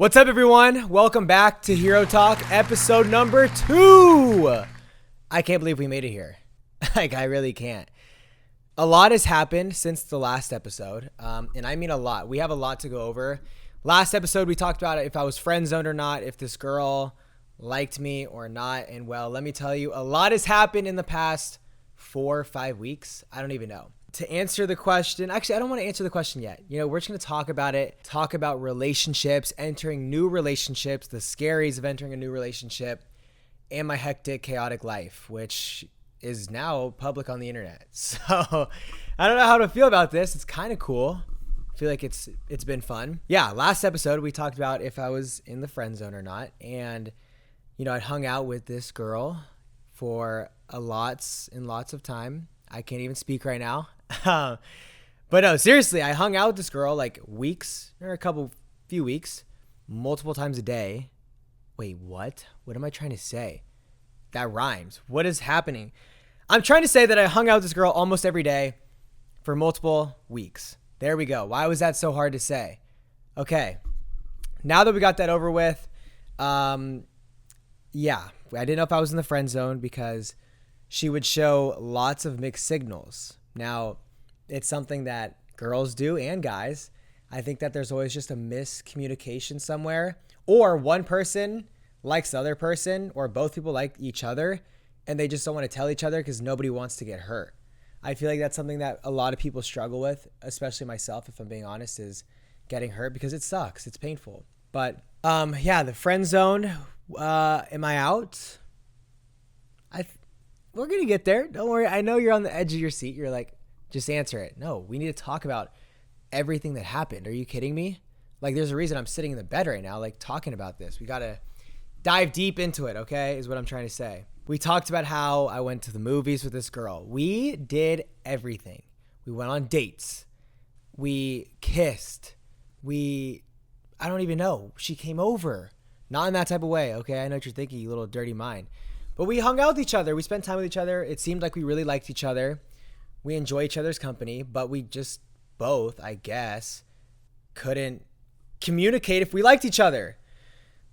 What's up, everyone? Welcome back to Hero Talk, episode number 2. I can't believe we made it here. I really can't. A lot has happened since the last episode, and I mean a lot. We have a lot to go over. Last episode, we talked about if I was friend zoned or not, if this girl liked me or not, and well, let me tell you, a lot has happened in the past 4 or 5 weeks. I don't even know. To answer the question, actually, I don't want to answer the question yet. We're just going to talk about it, talk about relationships, entering new relationships, the scaries of entering a new relationship, and my hectic, chaotic life, which is now public on the internet. So I don't know how to feel about this. It's kind of cool. I feel like it's been fun. Yeah, last episode, we talked about if I was in the friend zone or not. And, I'd hung out with this girl for lots and lots of time. I can't even speak right now. But no, seriously, I hung out with this girl like weeks or few weeks, multiple times a day. Wait, what? What am I trying to say? That rhymes. What is happening? I'm trying to say that I hung out with this girl almost every day for multiple weeks. There we go. Why was that so hard to say? Okay. Now that we got that over with, yeah, I didn't know if I was in the friend zone because she would show lots of mixed signals. Now, it's something that girls do and guys. I think that there's always just a miscommunication somewhere, or one person likes the other person, or both people like each other, and they just don't want to tell each other because nobody wants to get hurt. I feel like that's something that a lot of people struggle with, especially myself, if I'm being honest, is getting hurt because it sucks. It's painful. But yeah, the friend zone, am I out? We're going to get there. Don't worry. I know you're on the edge of your seat. You're like, just answer it. No, we need to talk about everything that happened. Are you kidding me? Like, there's a reason I'm sitting in the bed right now, like, talking about this. We got to dive deep into it, okay, is what I'm trying to say. We talked about how I went to the movies with this girl. We did everything. We went on dates. We kissed. I don't even know. She came over. Not in that type of way, okay? I know what you're thinking, you little dirty mind. But we hung out with each other. We spent time with each other. It seemed like we really liked each other. We enjoy each other's company, but we just both, I guess, couldn't communicate if we liked each other.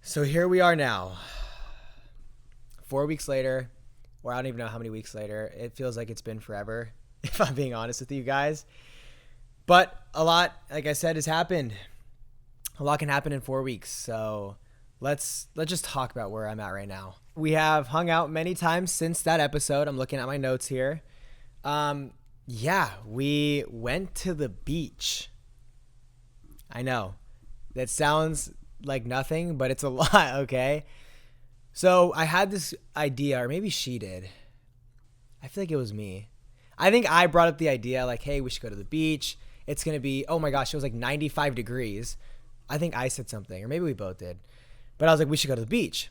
So here we are now. 4 weeks later, or I don't even know how many weeks later. It feels like it's been forever, if I'm being honest with you guys. But a lot, like I said, has happened. A lot can happen in 4 weeks. So let's just talk about where I'm at right now. We have hung out many times since that episode. I'm looking at my notes here. Yeah, we went to the beach. I know that sounds like nothing, but it's a lot, okay? So I had this idea, or maybe she did. I feel like it was me. I think I brought up the idea like, hey, we should go to the beach. It's going to be, oh my gosh, it was like 95 degrees. I think I said something, or maybe we both did. But I was like, we should go to the beach.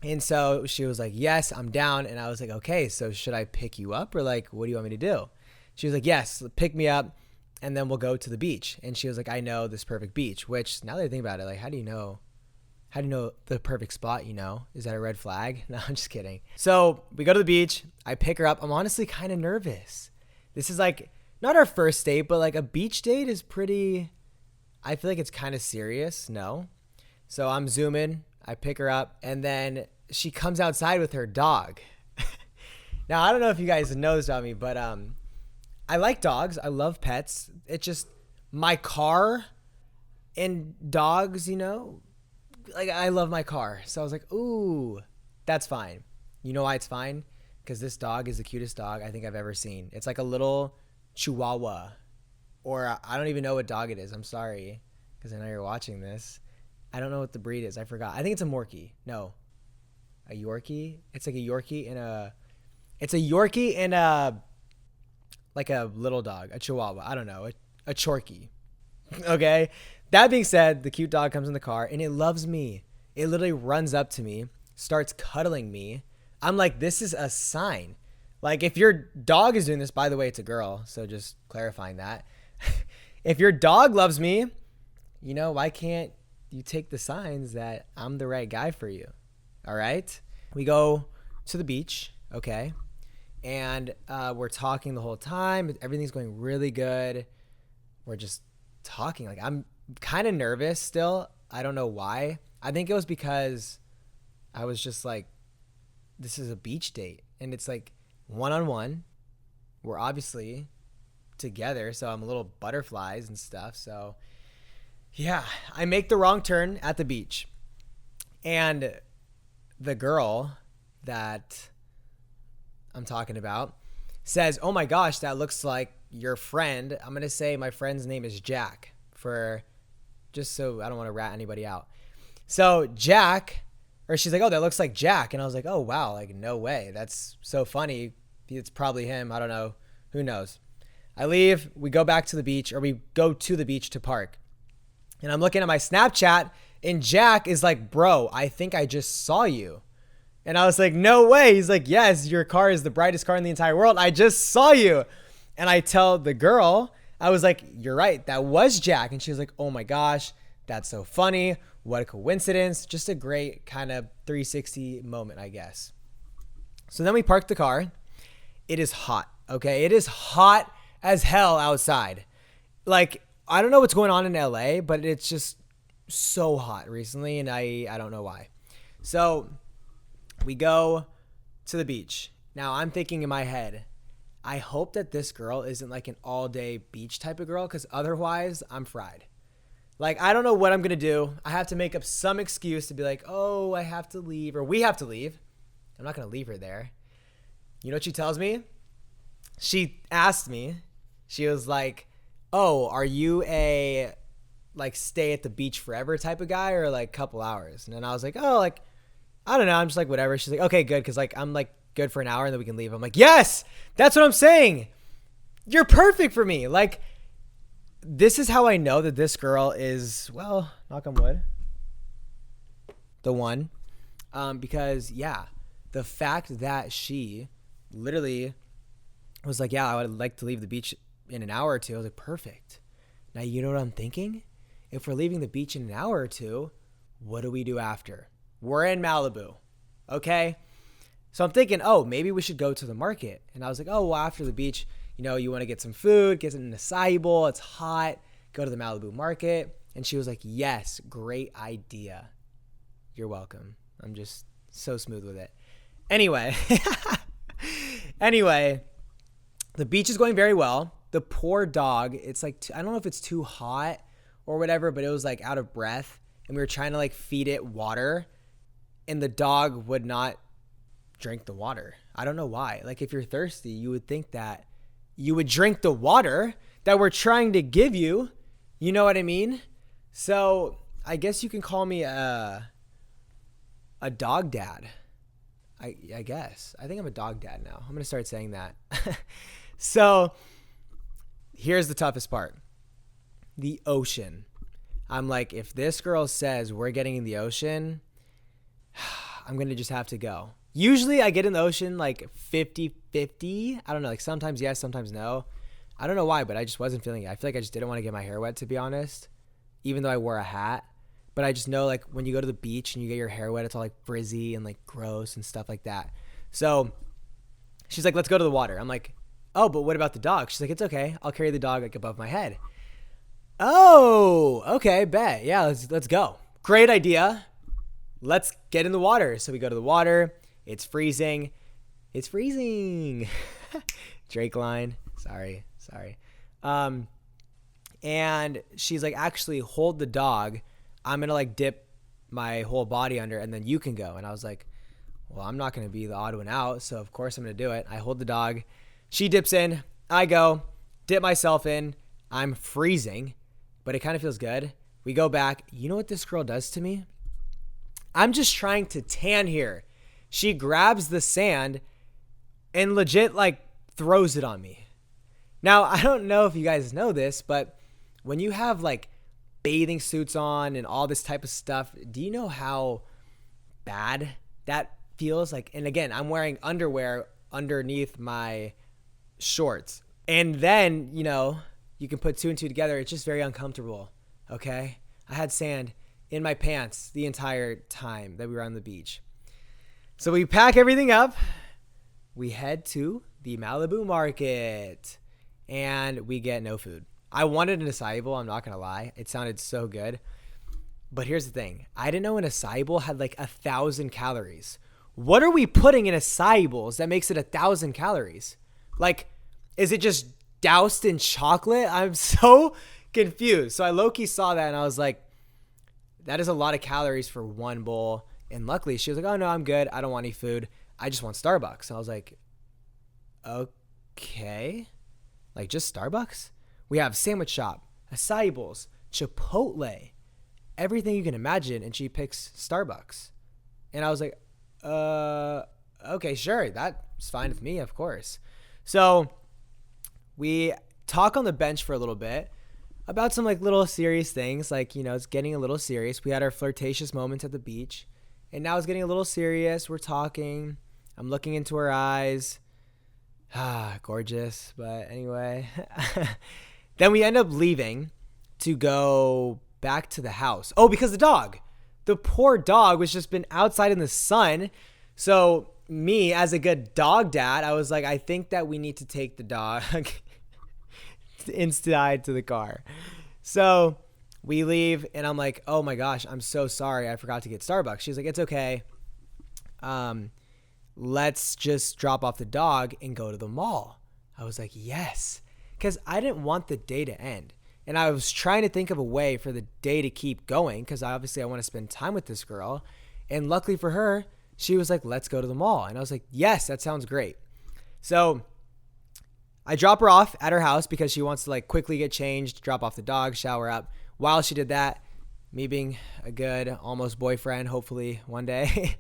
And so she was like, yes, I'm down. And I was like, okay, so should I pick you up or like, what do you want me to do? She was like, yes, pick me up and then we'll go to the beach. And she was like, I know this perfect beach, which now that I think about it, like, how do you know the perfect spot, Is that a red flag? No, I'm just kidding. So we go to the beach. I pick her up. I'm honestly kind of nervous. This is like not our first date, but like a beach date is pretty, I feel like it's kind of serious. No. So I'm zooming. I pick her up, and then she comes outside with her dog. Now, I don't know if you guys know this about me, but I like dogs. I love pets. It's just my car and dogs, like I love my car. So I was like, ooh, that's fine. You know why it's fine? Because this dog is the cutest dog I think I've ever seen. It's like a little Chihuahua, or I don't even know what dog it is. I'm sorry, because I know you're watching this. I don't know what the breed is. I forgot. I think it's a Morkie. No. A Yorkie? It's like a Yorkie and it's a Yorkie and like a little dog, a Chihuahua. I don't know. A Chorkie. Okay? That being said, the cute dog comes in the car and it loves me. It literally runs up to me, starts cuddling me. I'm like, this is a sign. Like, if your dog is doing this, by the way, it's a girl. So just clarifying that. If your dog loves me, why can't you take the signs that I'm the right guy for you? All right. We go to the beach. Okay. And we're talking the whole time. Everything's going really good. We're just talking. Like, I'm kind of nervous still. I don't know why. I think it was because I was just like, this is a beach date. And it's like one-on-one. We're obviously together, so I'm a little butterflies and stuff. So yeah, I make the wrong turn at the beach. And the girl that I'm talking about says, oh my gosh, that looks like your friend. I'm going to say my friend's name is Jack, for just so I don't want to rat anybody out. So Jack, or she's like, oh, that looks like Jack. And I was like, oh, wow, like no way. That's so funny. It's probably him. I don't know. Who knows? I leave. We go back to the beach, or we go to the beach to park. And I'm looking at my Snapchat, and Jack is like, bro, I think I just saw you. And I was like, no way. He's like, yes, your car is the brightest car in the entire world. I just saw you. And I tell the girl, I was like, you're right. That was Jack. And she was like, oh my gosh, that's so funny. What a coincidence. Just a great kind of 360 moment, I guess. So then we parked the car. It is hot. Okay. It is hot as hell outside. Like, I don't know what's going on in LA, but it's just so hot recently. And I don't know why. So we go to the beach. Now I'm thinking in my head, I hope that this girl isn't like an all day beach type of girl, because otherwise I'm fried. Like, I don't know what I'm going to do. I have to make up some excuse to be like, oh, I have to leave, or we have to leave. I'm not going to leave her there. You know what she tells me? She asked me, she was like, oh, are you a like stay at the beach forever type of guy, or like couple hours? And then I was like, oh, like, I don't know. I'm just like, whatever. She's like, okay, good. Cause like, I'm like good for an hour and then we can leave. I'm like, yes, that's what I'm saying. You're perfect for me. Like, this is how I know that this girl is, well, knock on wood, the one. Because yeah, the fact that she literally was like, yeah, I would like to leave the beach in an hour or two. I was like, perfect. Now, you know what I'm thinking? If we're leaving the beach in an hour or two, what do we do after? We're in Malibu. Okay. So I'm thinking, oh, maybe we should go to the market. And I was like, oh, well, after the beach, you know, you want to get some food, get an acai bowl. It's hot. Go to the Malibu market. And she was like, yes, great idea. You're welcome. I'm just so smooth with it. Anyway, the beach is going very well. The poor dog, it's like, I don't know if it's too hot or whatever, but it was like out of breath. And we were trying to like feed it water, and the dog would not drink the water. I don't know why. Like, if you're thirsty, you would think that you would drink the water that we're trying to give you. You know what I mean? So I guess you can call me a dog dad. I guess. I think I'm a dog dad now. I'm going to start saying that. So here's the toughest part. The ocean. I'm like, if this girl says we're getting in the ocean, I'm going to just have to go. Usually I get in the ocean like 50-50. I don't know. Like sometimes yes, sometimes no. I don't know why, but I just wasn't feeling it. I feel like I just didn't want to get my hair wet, to be honest, even though I wore a hat. But I just know like when you go to the beach and you get your hair wet, it's all like frizzy and like gross and stuff like that. So she's like, let's go to the water. I'm like, oh, but what about the dog? She's like, it's okay. I'll carry the dog like above my head. Oh, okay, bet. Yeah, let's go. Great idea. Let's get in the water. So we go to the water. It's freezing. It's freezing. Drake line. Sorry. And she's like, actually hold the dog. I'm going to like dip my whole body under and then you can go. And I was like, well, I'm not going to be the odd one out. So of course I'm going to do it. I hold the dog. She dips in. I go. Dip myself in. I'm freezing, but it kind of feels good. We go back. You know what this girl does to me? I'm just trying to tan here. She grabs the sand and legit like throws it on me. Now, I don't know if you guys know this, but when you have like bathing suits on and all this type of stuff, do you know how bad that feels? Like, and again, I'm wearing underwear underneath my shorts. And then, you know, you can put two and two together. It's just very uncomfortable. Okay. I had sand in my pants the entire time that we were on the beach. So we pack everything up. We head to the Malibu market and we get no food. I wanted an acai bowl. I'm not going to lie. It sounded so good. But here's the thing. I didn't know an acai bowl had like 1,000 calories. What are we putting in acai bowls that makes it 1,000 calories? Like, is it just doused in chocolate? I'm so confused. So I low-key saw that and I was like, that is a lot of calories for one bowl. And luckily she was like, oh no, I'm good. I don't want any food. I just want Starbucks. And I was like, okay. Like just Starbucks? We have sandwich shop, acai bowls, Chipotle, everything you can imagine. And she picks Starbucks. And I was like, okay, sure. That's fine with me, of course. So we talk on the bench for a little bit about some like little serious things. Like, you know, it's getting a little serious. We had our flirtatious moments at the beach and now it's getting a little serious. We're talking. I'm looking into her eyes. Gorgeous. But anyway, then we end up leaving to go back to the house. Oh, because the poor dog was just been outside in the sun. So me as a good dog dad, I was like, I think that we need to take the dog inside to the car. So we leave and I'm like, oh my gosh, I'm so sorry. I forgot to get Starbucks. She's like, it's okay. Let's just drop off the dog and go to the mall. I was like, yes, because I didn't want the day to end. And I was trying to think of a way for the day to keep going because I want to spend time with this girl. And luckily for her, she was like, let's go to the mall. And I was like, yes, that sounds great. So I drop her off at her house because she wants to like quickly get changed, drop off the dog, shower up. While she did that, me being a good almost boyfriend, hopefully one day,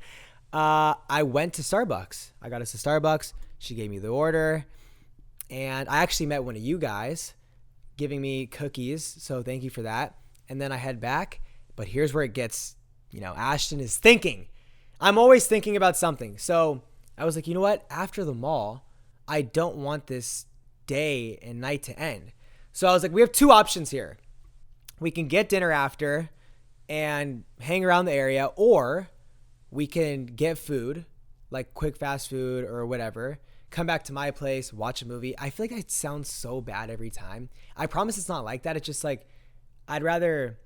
I went to Starbucks. I got us to Starbucks. She gave me the order. And I actually met one of you guys giving me cookies. So thank you for that. And then I head back. But here's where it gets, Ashton is thinking. I'm always thinking about something. So I was like, you know what? After the mall, I don't want this day and night to end. So I was like, we have two options here. We can get dinner after and hang around the area, or we can get food, like quick fast food or whatever, come back to my place, watch a movie. I feel like I sound so bad every time. I promise it's not like that. It's just like, I'd rather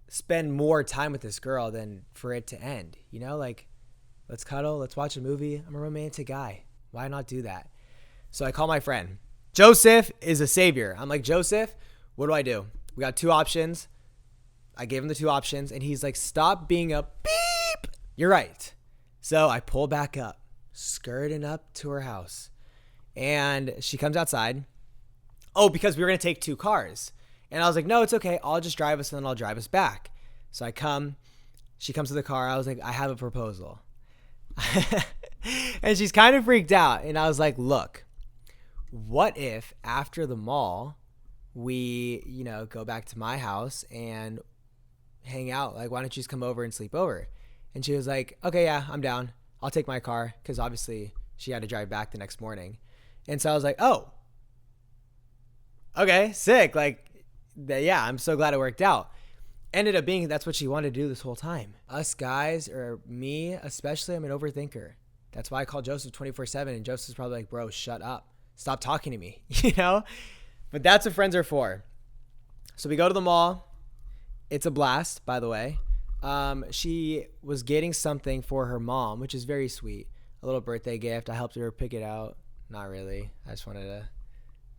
spend more time with this girl than for it to end, like let's cuddle, let's watch a movie. I'm a romantic guy. Why not do that? So I call my friend. Joseph is a savior. I'm like, Joseph, what do I do? We got two options. I gave him the two options and he's like, stop being a beep. You're right. So I pull back up, skirting up to her house, and she comes outside. Oh, because we were going to take two cars. And I was like, no, it's okay. I'll just drive us and then I'll drive us back. So she comes to the car. I was like, I have a proposal. And she's kind of freaked out. And I was like, look, what if after the mall, we, go back to my house and hang out? Like, why don't you just come over and sleep over? And she was like, okay, yeah, I'm down. I'll take my car. Cause obviously she had to drive back the next morning. And so I was like, oh, okay, sick. Like, yeah, I'm so glad it worked out. Ended up being that's what she wanted to do this whole time. Us guys, or me especially, I'm an overthinker. That's why I call Joseph 24/7. And Joseph's probably like, bro, shut up. Stop talking to me, But that's what friends are for. So we go to the mall. It's a blast, by the way. She was getting something for her mom, which is very sweet. A little birthday gift. I helped her pick it out. Not really. I just wanted to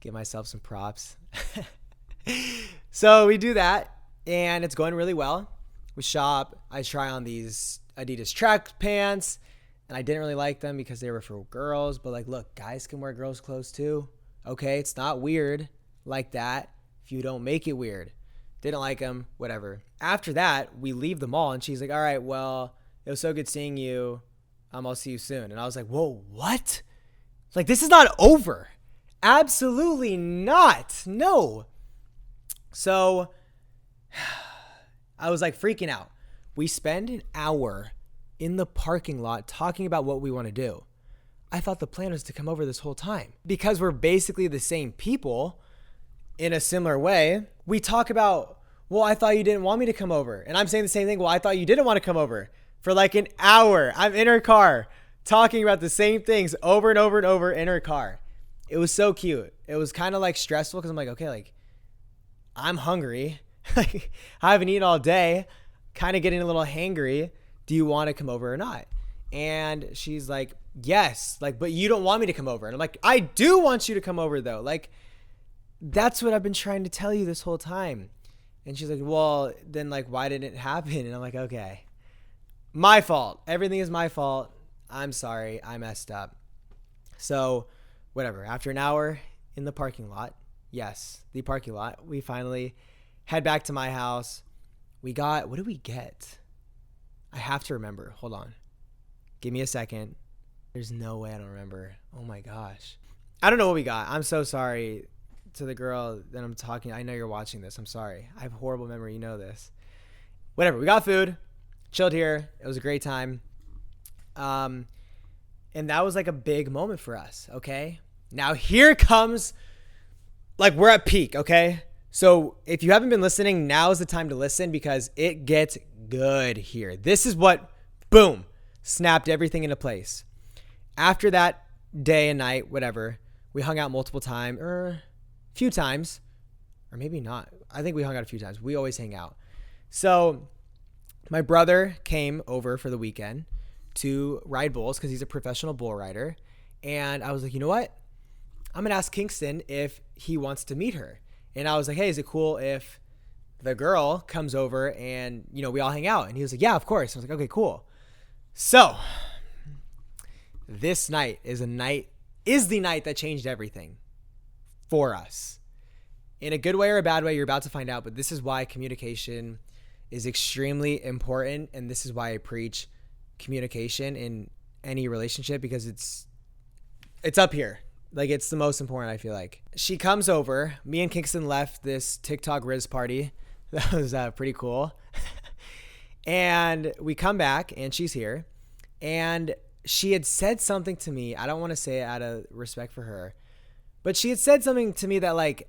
give myself some props. So we do that, and it's going really well. We shop. I try on these Adidas track pants, and I didn't really like them because they were for girls. But like, look, guys can wear girls' clothes too. Okay, it's not weird like that if you don't make it weird. Didn't like them, whatever. After that, we leave the mall, and she's like, all right, well, it was so good seeing you. I'll see you soon. And I was like, whoa, what? Like, this is not over. Absolutely not. No. So I was like freaking out. We spend an hour in the parking lot talking about what we want to do. I thought the plan was to come over this whole time. Because we're basically the same people in a similar way, we talk about, well, I thought you didn't want me to come over. And I'm saying the same thing. Well, I thought you didn't want to come over. For like an hour, I'm in her car talking about the same things over and over and over in her car. It was so cute. It was kind of like stressful because I'm like, okay, like I'm hungry. Like I haven't eaten all day. kind of getting a little hangry. Do you want to come over or not? And she's like, yes, like, but you don't want me to come over. And I'm like, I do want you to come over though. Like, that's what I've been trying to tell you this whole time. And she's like, well, then like, why didn't it happen? And I'm like, okay, my fault. Everything is my fault. I'm sorry. I messed up. So whatever, after an hour in the parking lot, yes, the parking lot, we finally head back to my house. We got, what did we get? I have to remember. Hold on. Give me a second. There's no way I don't remember. Oh my gosh. I don't know what we got. I'm so sorry to the girl that I'm talking. I know you're watching this. I'm sorry. I have horrible memory. You know this. Whatever. We got food. Chilled here. It was a great time. And that was like a big moment for us. Okay. Now here comes, like, we're at peak. Okay. So if you haven't been listening, now is the time to listen because it gets good here. This is what, boom, snapped everything into place. After that day and night, whatever, we hung out multiple times, or a few times, or maybe not. I think we hung out a few times. We always hang out. So my brother came over for the weekend to ride bulls because he's a professional bull rider. And I was like, you know what? I'm going to ask Kingston if he wants to meet her. And I was like, hey, is it cool if the girl comes over and, you know, we all hang out? And he was like, yeah, of course. I was like, okay, cool. So this night is the night that changed everything for us. In a good way or a bad way, you're about to find out. But this is why communication is extremely important. And this is why I preach communication in any relationship, because it's up here. Like, it's the most important, I feel like. She comes over. Me and Kingston left this TikTok Riz party. That was pretty cool. And we come back, and she's here. And she had said something to me. I don't want to say it out of respect for her. But she had said something to me that, like,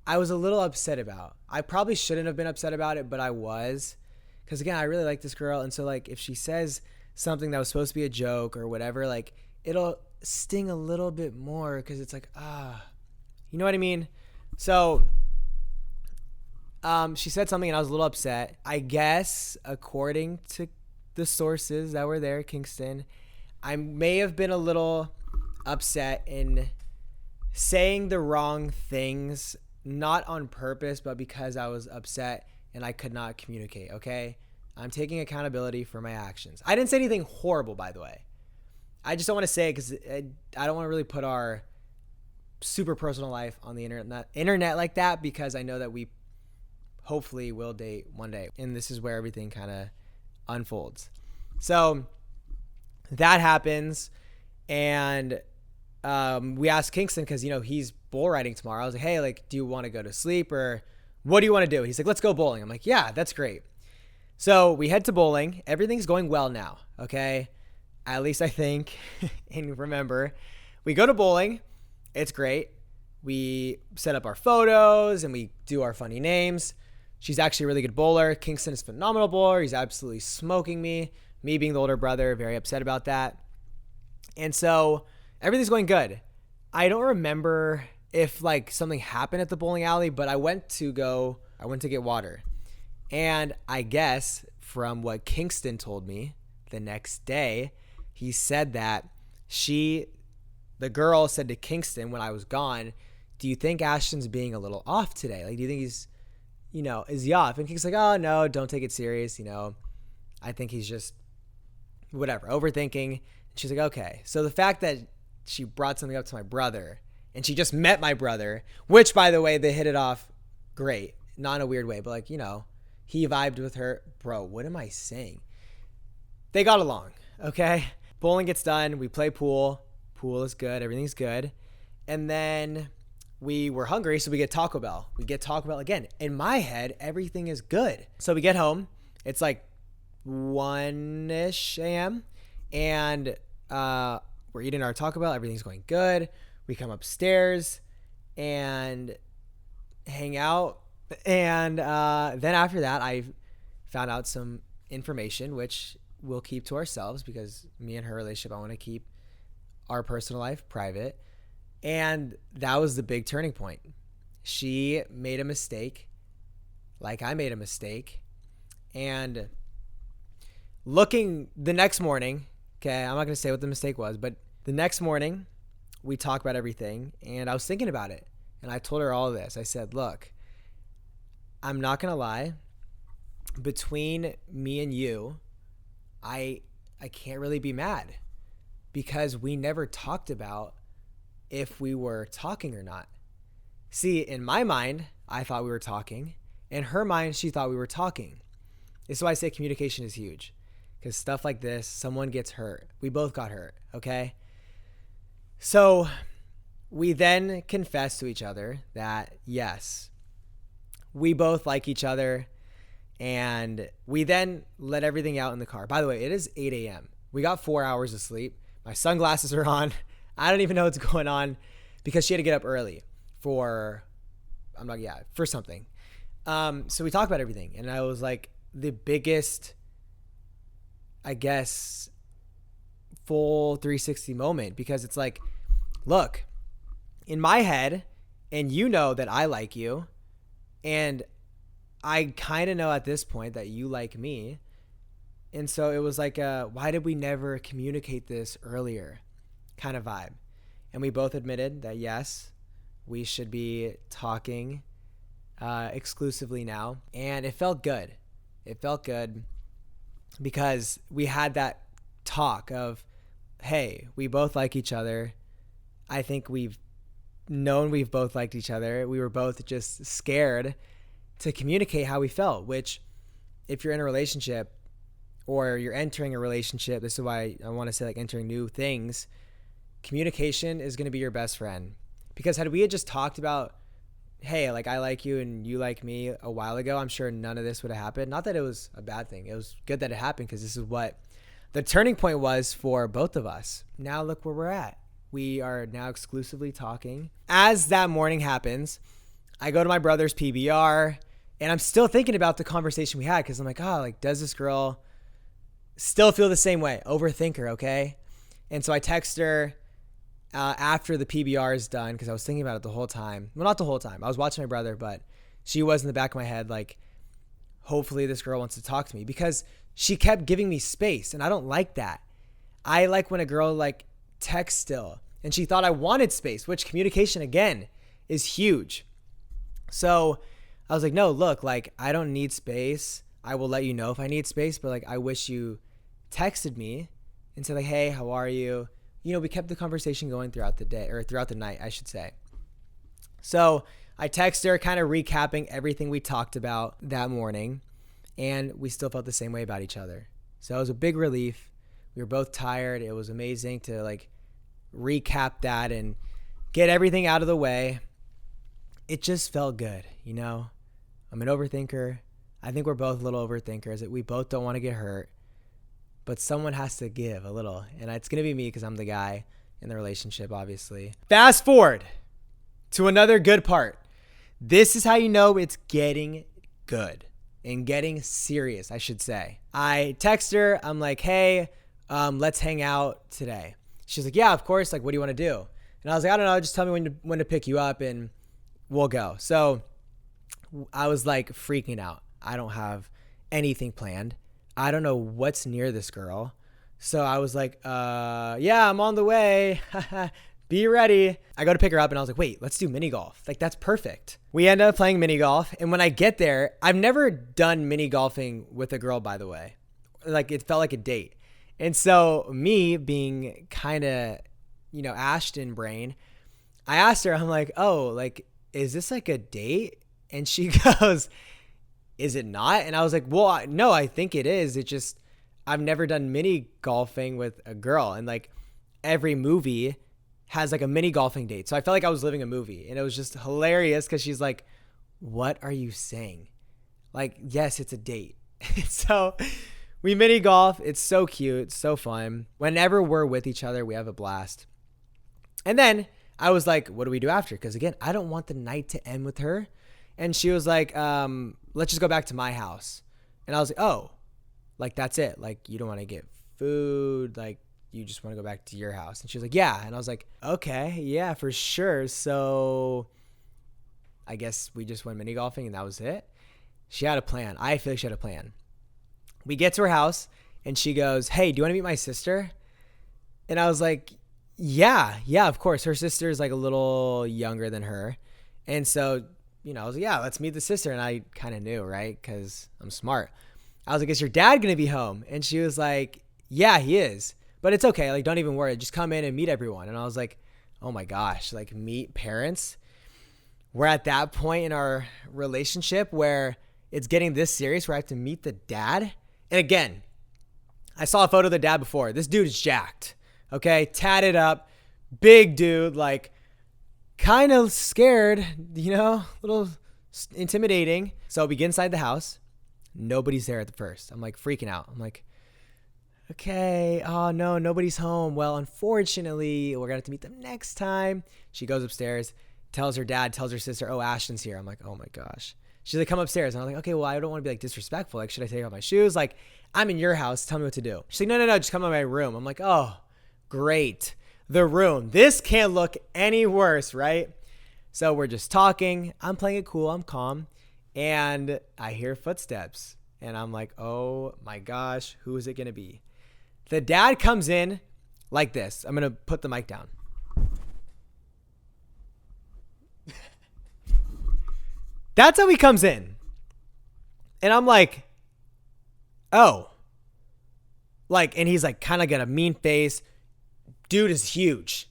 I was a little upset about. I probably shouldn't have been upset about it, but I was. Because, again, I really like this girl. And so, like, if she says something that was supposed to be a joke or whatever, like, it'll sting a little bit more because it's like, you know what I mean? So she said something and I was a little upset. I guess according to the sources that were there, Kingston, I may have been a little upset in saying the wrong things, not on purpose, but because I was upset and I could not communicate. Okay. I'm taking accountability for my actions. I didn't say anything horrible, by the way. I just don't want to say it because I don't want to really put our super personal life on the internet like that, because I know that we hopefully will date one day. And this is where everything kind of unfolds. So that happens. And we asked Kingston because, you know, he's bull riding tomorrow. I was like, hey, like, do you want to go to sleep or what do you want to do? He's like, let's go bowling. I'm like, yeah, that's great. So we head to bowling. Everything's going well now. Okay. At least I think. And remember, we go to bowling. It's great. We set up our photos and we do our funny names. She's actually a really good bowler. Kingston is a phenomenal bowler. He's absolutely smoking me. Me being the older brother, very upset about that. And so everything's going good. I don't remember if like something happened at the bowling alley, but I went to get water. And I guess from what Kingston told me the next day, he said that the girl said to Kingston when I was gone, do you think Ashton's being a little off today? Like, do you think he's, you know, is he off? And Kingston's like, oh, no, don't take it serious. You know, I think he's just whatever, overthinking. And she's like, okay. So the fact that she brought something up to my brother and she just met my brother, which, by the way, they hit it off great. Not in a weird way, but like, you know, he vibed with her. Bro, what am I saying? They got along, okay? Bowling gets done. We play pool. Pool is good. Everything's good. And then we were hungry, so we get Taco Bell. We get Taco Bell again. In my head, everything is good. So we get home. It's like 1-ish a.m. And we're eating our Taco Bell. Everything's going good. We come upstairs and hang out. And then after that, I found out some information, which we'll keep to ourselves because me and her relationship, I want to keep our personal life private. And that was the big turning point. She made a mistake, like I made a mistake, And looking the next morning, okay, I'm not going to say what the mistake was, but the next morning we talked about everything and I was thinking about it. And I told her all of this. I said, look, I'm not going to lie. Between me and you, I can't really be mad because we never talked about if we were talking or not. See, in my mind, I thought we were talking. In her mind, she thought we were talking. This is why I say communication is huge. Because stuff like this, someone gets hurt. We both got hurt, okay? So we then confessed to each other that, yes, we both like each other. And we then let everything out in the car. By the way, it is 8 a.m. We got 4 hours of sleep. My sunglasses are on. I don't even know what's going on because she had to get up early for something. So we talked about everything. And I was like the biggest, I guess, full 360 moment because it's like, look, in my head, and you know that I like you, and I kind of know at this point that you like me. And so it was like, why did we never communicate this earlier kind of vibe? And we both admitted that, yes, we should be talking exclusively now. And it felt good. It felt good because we had that talk of, hey, we both like each other. I think we've both liked each other. We were both just scared to communicate how we felt, which if you're in a relationship or you're entering a relationship, this is why I want to say like entering new things, communication is going to be your best friend. Because had we had just talked about, hey, like I like you and you like me a while ago, I'm sure none of this would have happened. Not that it was a bad thing. It was good that it happened because this is what the turning point was for both of us. Now look where we're at. We are now exclusively talking. As that morning happens, I go to my brother's PBR and I'm still thinking about the conversation we had because I'm like, oh, like, does this girl still feel the same way? Overthinker, okay? And so I text her after the PBR is done because I was thinking about it the whole time. Well, not the whole time. I was watching my brother, but she was in the back of my head like, hopefully this girl wants to talk to me because she kept giving me space and I don't like that. I like when a girl like texts still and she thought I wanted space, which communication again is huge. So I was like, no, look, like I don't need space. I will let you know if I need space, but like I wish you texted me and said like, hey, how are you? You know, we kept the conversation going throughout the day or throughout the night, I should say. So I texted her kind of recapping everything we talked about that morning and we still felt the same way about each other. So it was a big relief. We were both tired. It was amazing to like recap that and get everything out of the way. It just felt good, you know? I'm an overthinker. I think we're both little overthinkers. We both don't want to get hurt, but someone has to give a little. And it's going to be me because I'm the guy in the relationship, obviously. Fast forward to another good part. This is how you know it's getting good and getting serious, I should say. I text her. I'm like, hey, let's hang out today. She's like, yeah, of course. Like, what do you want to do? And I was like, I don't know. Just tell me when to pick you up and we'll go. So I was like freaking out. I don't have anything planned. I don't know what's near this girl. So I was like, yeah, I'm on the way. Be ready. I go to pick her up and I was like, wait, let's do mini golf. Like, that's perfect. We end up playing mini golf. And when I get there, I've never done mini golfing with a girl, by the way. Like, it felt like a date. And so me being kind of, you know, Ashton brain, I asked her, I'm like, oh, like, is this like a date? And she goes, is it not? And I was like, well, no, I think it is. It just, I've never done mini golfing with a girl. And like every movie has like a mini golfing date. So I felt like I was living a movie and it was just hilarious because she's like, what are you saying? Like, yes, it's a date. So we mini golf. It's so cute. It's so fun. Whenever we're with each other, we have a blast. And then I was like, what do we do after? Because again, I don't want the night to end with her. And she was like, let's just go back to my house. And I was like, oh, like, that's it. Like, you don't want to get food. Like, you just want to go back to your house. And she was like, yeah. And I was like, okay, yeah, for sure. So I guess we just went mini golfing and that was it. She had a plan. I feel like she had a plan. We get to her house and she goes, "Hey, do you want to meet my sister?" And I was like, yeah, of course. Her sister is like a little younger than her. And so, I was like, yeah, let's meet the sister. And I kind of knew, right? Because I'm smart. I was like, is your dad going to be home? And she was like, yeah, he is. But it's okay. Like, don't even worry. Just come in and meet everyone. And I was like, oh my gosh, like meet parents. We're at that point in our relationship where it's getting this serious where I have to meet the dad. And again, I saw a photo of the dad before. This dude is jacked. Okay, tatted up, big dude, like kind of scared, a little intimidating. So we get inside the house. Nobody's there at the first. I'm like freaking out. I'm like, okay, oh no, nobody's home. Well, unfortunately, we're going to have to meet them next time. She goes upstairs, tells her dad, tells her sister, oh, Ashton's here. I'm like, oh my gosh. She's like, come upstairs. And I'm like, okay, well, I don't want to be like disrespectful. Like, should I take off my shoes? Like, I'm in your house. Tell me what to do. She's like, no, just come to my room. I'm like, oh, great. The room. This can't look any worse, right? So we're just talking. I'm playing it cool. I'm calm. And I hear footsteps. And I'm like, oh my gosh, who is it going to be? The dad comes in like this. I'm going to put the mic down. That's how he comes in. And I'm like, oh. Like, and he's like kind of got a mean face. Dude is huge.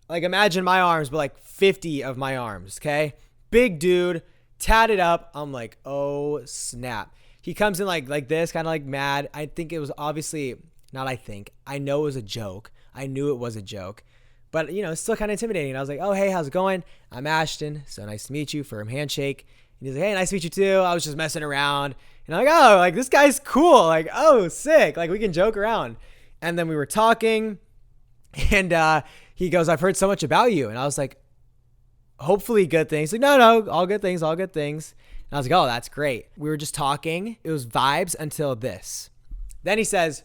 Like, imagine my arms, but like 50 of my arms, okay? Big dude, tatted up. I'm like, oh, snap. He comes in like this, kind of like mad. I think it was obviously, I know it was a joke. I knew it was a joke. But, it's still kind of intimidating. I was like, oh, hey, how's it going? I'm Ashton. So nice to meet you. Firm handshake. And he's like, hey, nice to meet you too. I was just messing around. And I'm like, oh, like this guy's cool. Like, oh, sick. Like we can joke around. And then we were talking and he goes, I've heard so much about you. And I was like, hopefully good things. He's like, no, all good things. And I was like, oh, that's great. We were just talking. It was vibes until this. Then he says,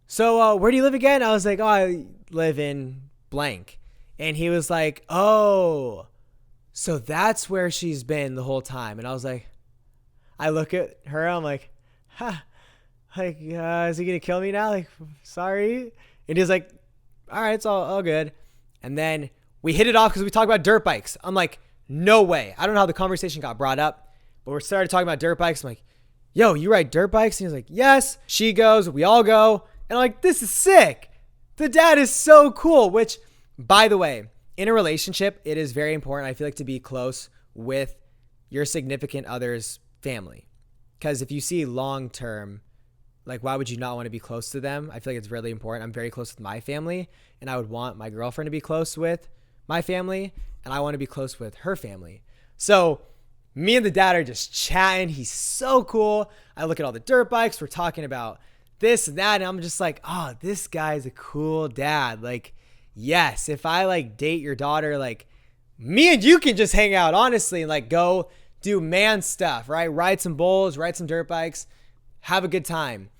so where do you live again? I was like, oh, I live in blank. And he was like, oh, so that's where she's been the whole time. And I was like, I look at her, I'm like, is he going to kill me now? Like, sorry. And he's like, all right, it's all good. And then we hit it off because we talked about dirt bikes. I'm like, no way. I don't know how the conversation got brought up, but we started talking about dirt bikes. I'm like, yo, you ride dirt bikes? And he's like, yes. She goes, we all go. And I'm like, this is sick. The dad is so cool, which, by the way, in a relationship, it is very important, I feel like, to be close with your significant other's family. Because if you see long term, like, why would you not want to be close to them? I feel like it's really important. I'm very close with my family, and I would want my girlfriend to be close with my family, and I want to be close with her family. So me and the dad are just chatting. He's so cool. I look at all the dirt bikes. We're talking about this and that, and I'm just like, oh, this guy's a cool dad. Like, yes, if I like date your daughter, like me and you can just hang out, honestly, and like go do man stuff, right? Ride some bulls, ride some dirt bikes, have a good time.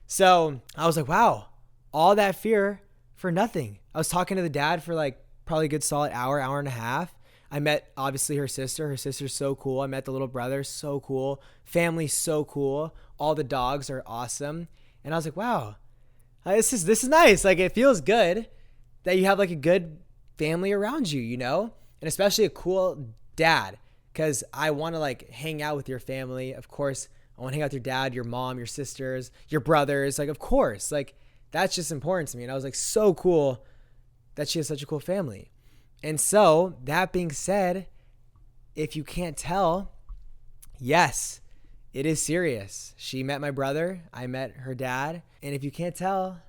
So I was like, wow, all that fear for nothing. I was talking to the dad for like probably a good solid hour and a half. I met obviously her sister. Her sister's so cool. I met the little brother, so cool. Family, so cool. All the dogs are awesome. And I was like, wow, this is nice. Like, it feels good that you have like a good family around you, and especially a cool dad, because I want to like hang out with your family. Of course, I want to hang out with your dad, your mom, your sisters, your brothers. Like, of course, like that's just important to me. And I was like, so cool that she has such a cool family. And so that being said, if you can't tell, yes, it is serious. She met my brother. I met her dad. And if you can't tell,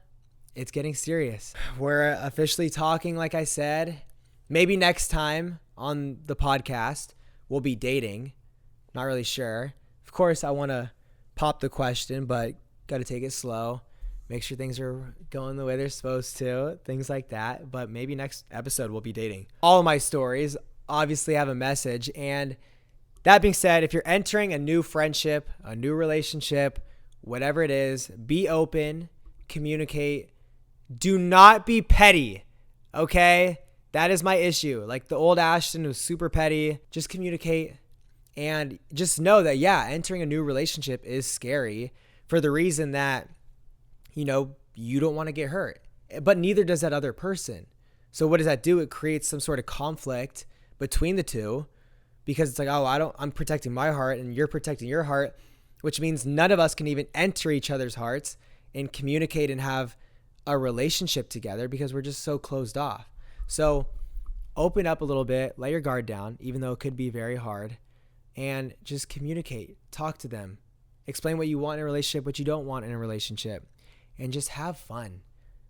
it's getting serious. We're officially talking, like I said. Maybe next time on the podcast, we'll be dating. Not really sure. Of course, I want to pop the question, but got to take it slow. Make sure things are going the way they're supposed to. Things like that. But maybe next episode, we'll be dating. All of my stories obviously have a message. And that being said, if you're entering a new friendship, a new relationship, whatever it is, be open, communicate. Do not be petty, okay? That is my issue. Like the old Ashton was super petty. Just communicate and just know that, yeah, entering a new relationship is scary for the reason that, you don't want to get hurt, but neither does that other person. So what does that do? It creates some sort of conflict between the two, because it's like, oh, I'm protecting my heart and you're protecting your heart, which means none of us can even enter each other's hearts and communicate and have a relationship together because we're just so closed off. So open up a little bit, let your guard down, even though it could be very hard, and just communicate, talk to them, explain what you want in a relationship, what you don't want in a relationship, and just have fun.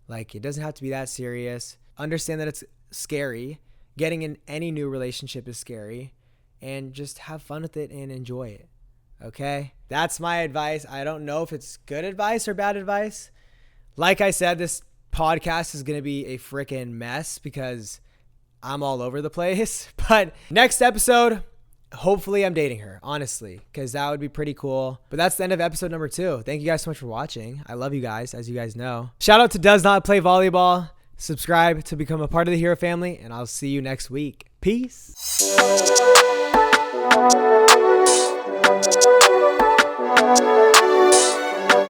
Like, it doesn't have to be that serious. Understand that it's scary. Getting in any new relationship is scary, and just have fun with it and enjoy it. Okay? That's my advice. I don't know if it's good advice or bad advice. Like I said, this podcast is going to be a freaking mess because I'm all over the place. But next episode, hopefully I'm dating her, honestly, because that would be pretty cool. But that's the end of episode number 2. Thank you guys so much for watching. I love you guys, as you guys know. Shout out to Does Not Play Volleyball. Subscribe to become a part of the Hero family, and I'll see you next week. Peace.